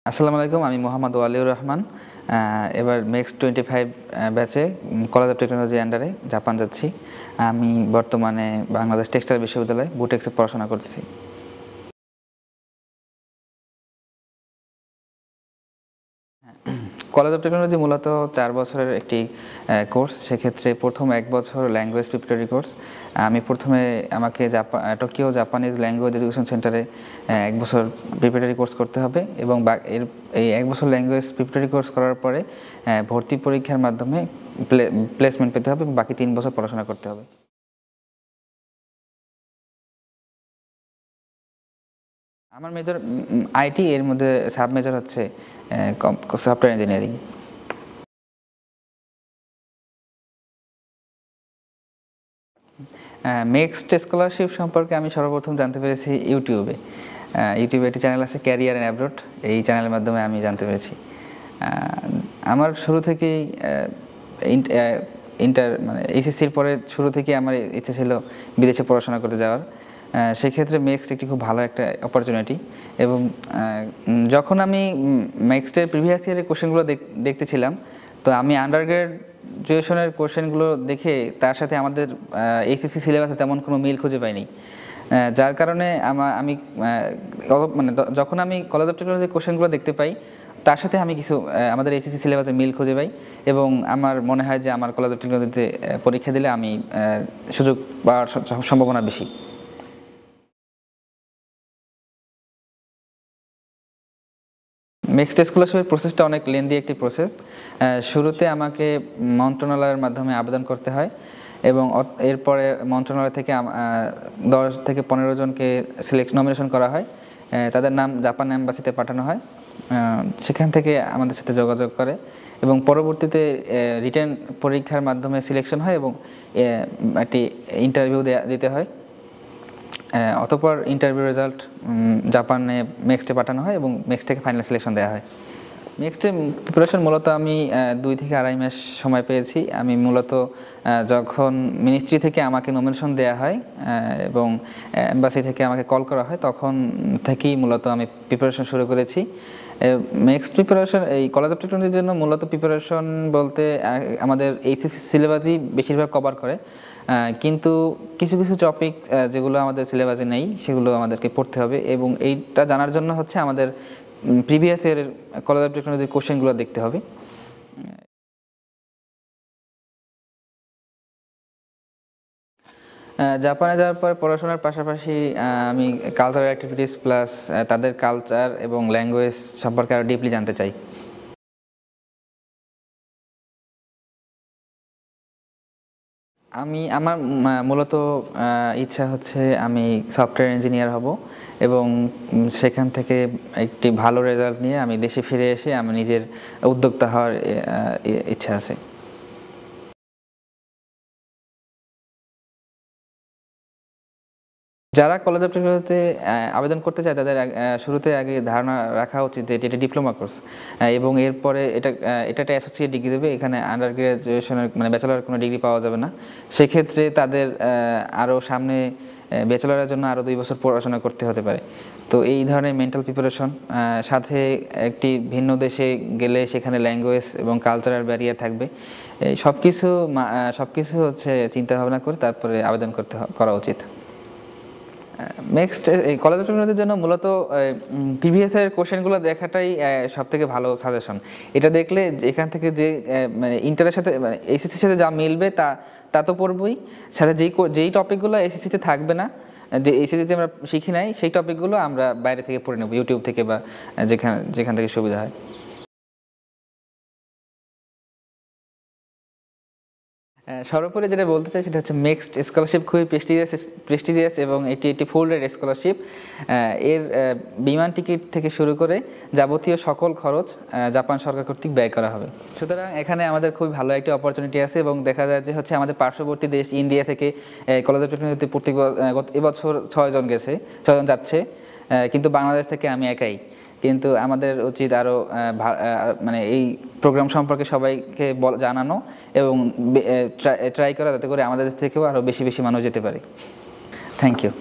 আসসালামু আলাইকুম, আমি মোহাম্মদ ওয়ালিউর রহমান। এবার নেক্সট 25 ব্যাচে কলেজ অফ টেকনোলজি আন্ডারে জাপান যাচ্ছি। আমি বর্তমানে বাংলাদেশ টেক্সটাইল বিশ্ববিদ্যালয়ে বুটেক্সে পড়াশোনা করতেছি। কলেজ অফ টেকনোলজি মূলত 4 বছরের একটি কোর্স। সেক্ষেত্রে প্রথম 1 বছর ল্যাঙ্গুয়েজ প্রিপারেটরি কোর্স। আমি প্রথমে আমাকে টোকিও জাপানিজ ল্যাঙ্গুয়েজ এডুকেশন সেন্টারে 1 বছর প্রিপারেটরি কোর্স করতে হবে এবং এই 1 বছর ল্যাঙ্গুয়েজ প্রিপারেটরি কোর্স করার পরে ভর্তি পরীক্ষার মাধ্যমে প্লেসমেন্ট পেতে হবে এবং বাকি 3 বছর পড়াশোনা করতে হবে। আমার মেজর আইটি, এর মধ্যে সাব মেজর হচ্ছে সফটওয়্যার ইঞ্জিনিয়ারিং। নেক্সট স্কলারশিপ সম্পর্কে আমি সর্বপ্রথম জানতে পেরেছি ইউটিউবে। ইউটিউবে একটি চ্যানেল আছে, ক্যারিয়ার অ্যান্ড অ্যাব্রড। এই চ্যানেলের মাধ্যমে আমি জানতে পেরেছি। আমার শুরু থেকেই এইচএসসির পরে শুরু থেকেই আমার ইচ্ছা ছিল বিদেশে পড়াশোনা করতে যাওয়ার। সেক্ষেত্রে মেক্সট একটি খুব ভালো একটা অপরচুনিটি। এবং যখন আমি মেক্সটের প্রিভিয়াস ইয়ারের কোশ্চেনগুলো দেখতেছিলাম, তো আমি আন্ডার গ্রাজুয়েশনের কোশ্চেনগুলো দেখে তার সাথে আমাদের এইচএসসি সিলেবাসে তেমন কোনো মিল খুঁজে পাইনি। যার কারণে আমি যখন আমি কলেজ অফ টেকনোলজির কোশ্চেনগুলো দেখতে পাই, তার সাথে আমি কিছু আমাদের এইচএসসি সিলেবাসে মিল খুঁজে পাই এবং আমার মনে হয় যে আমার কলেজ অফ টেকনোলজিতে পরীক্ষা দিলে আমি সুযোগ পাওয়ার সম্ভাবনা বেশি। নেক্সট স্কলারশিপের প্রসেসটা অনেক লেন্দি একটি প্রসেস। শুরুতে আমাকে মন্ত্রণালয়ের মাধ্যমে আবেদন করতে হয় এবং এরপরে মন্ত্রণালয় থেকে 10 থেকে 15 জনকে নমিনেশন করা হয়। তাদের নাম জাপান এম্বাসিতে পাঠানো হয়। সেখান থেকে আমাদের সাথে যোগাযোগ করে এবং পরবর্তীতে রিটেন পরীক্ষার মাধ্যমে সিলেকশন হয় এবং একটি ইন্টারভিউ দিতে হয়। অতঃপর ইন্টারভিউ রেজাল্ট জাপানে নেক্সটে পাঠানো হয় এবং নেক্সট থেকে ফাইনাল সিলেকশন দেওয়া হয়। নেক্সটে প্রিপারেশন মূলত আমি 2 থেকে 2.5 মাস সময় পেয়েছি। আমি মূলত যখন মিনিস্ট্রি থেকে আমাকে নমিনেশন দেওয়া হয় এবং এম্বাসি থেকে আমাকে কল করা হয়, তখন থেকেই মূলত আমি প্রিপারেশন শুরু করেছি। নেক্সট প্রিপারেশন এই কলেজ অফ টেকনোলজির জন্য মূলত প্রিপারেশন বলতে আমাদের এইচএসসি সিলেবাসই বেশিরভাগ কভার করে, কিন্তু কিছু কিছু টপিক যেগুলো আমাদের সিলেবাসে নেই সেগুলো আমাদেরকে পড়তে হবে এবং এইটা জানার জন্য হচ্ছে আমাদের প্রিভিয়াস ইয়ারের কলেজ অফ টেকনোলজির কোশ্চেনগুলো দেখতে হবে। জাপানে যাওয়ার পর পড়াশোনার পাশাপাশি আমি কালচারাল অ্যাক্টিভিটিস প্লাস তাদের কালচার এবং ল্যাঙ্গুয়েজ সম্পর্কে আরও ডিপলি জানতে চাই। আমার মূলত ইচ্ছা হচ্ছে আমি সফটওয়্যার ইঞ্জিনিয়ার হব এবং সেখান থেকে একটি ভালো রেজাল্ট নিয়ে আমি দেশে ফিরে এসে আমি নিজের উদ্যোক্তা হওয়ার ইচ্ছা আছে। যারা কলেজ অফ টেকনোলজিতে আবেদন করতে চায় তাদের শুরুতে আগে ধারণা রাখা উচিত যে এটা ডিপ্লোমা কোর্স এবং এরপরে এটা একটা অ্যাসোসিয়েট ডিগ্রি দেবে। এখানে আন্ডার গ্রাজুয়েশনের ব্যাচেলরের কোনো ডিগ্রি পাওয়া যাবে না। সেক্ষেত্রে তাদের আরও সামনে ব্যাচেলরের জন্য আরও 2 বছর পড়াশোনা করতে হতে পারে। তো এই ধরনের মেন্টাল প্রিপারেশন, সাথে একটি ভিন্ন দেশে গেলে সেখানে ল্যাঙ্গুয়েজ এবং কালচারাল ব্যারিয়ার থাকবে, সব কিছু হচ্ছে চিন্তা ভাবনা করে তারপরে আবেদন করা উচিত। নেক্সট এই কলেজ অফ টেকনোলজির জন্য মূলত প্রিভিয়াস এর কোশ্চেনগুলো দেখাটাই সবথেকে ভালো সাজেশন। এটা দেখলে এখান থেকে যে ইন্টারের সাথে এইচএসসির সাথে যা মিলবে তা তো পড়বই, সাথে যেই টপিকগুলো এইচএসসিতে থাকবে না, যে এইচএসসিতে আমরা শিখি নাই, সেই টপিকগুলো আমরা বাইরে থেকে পড়ে নেব, ইউটিউব থেকে বা যেখান থেকে সুবিধা হয়। সর্বোপরি যেটা বলতে চাই সেটা হচ্ছে নেক্সট স্কলারশিপ খুবই প্রেস্টিজিয়াস এবং এটি একটি ফুল রেট স্কলারশিপ। এর বিমান টিকিট থেকে শুরু করে যাবতীয় সকল খরচ জাপান সরকার কর্তৃক ব্যয় করা হবে। সুতরাং এখানে আমাদের খুবই ভালো একটি অপরচুনিটি আছে এবং দেখা যায় যে হচ্ছে আমাদের পার্শ্ববর্তী দেশ ইন্ডিয়া থেকে কলেজ অফ টেকনোলজিতে এবছর 6 জন যাচ্ছে, কিন্তু বাংলাদেশ থেকে আমি একাই। কিন্তু আমাদের উচিত আরও এই প্রোগ্রাম সম্পর্কে সবাইকে জানানো এবং ট্রাই করা যাতে করে আমাদের দেশ থেকেও আরও বেশি বেশি মানুষ যেতে পারে। Thank you.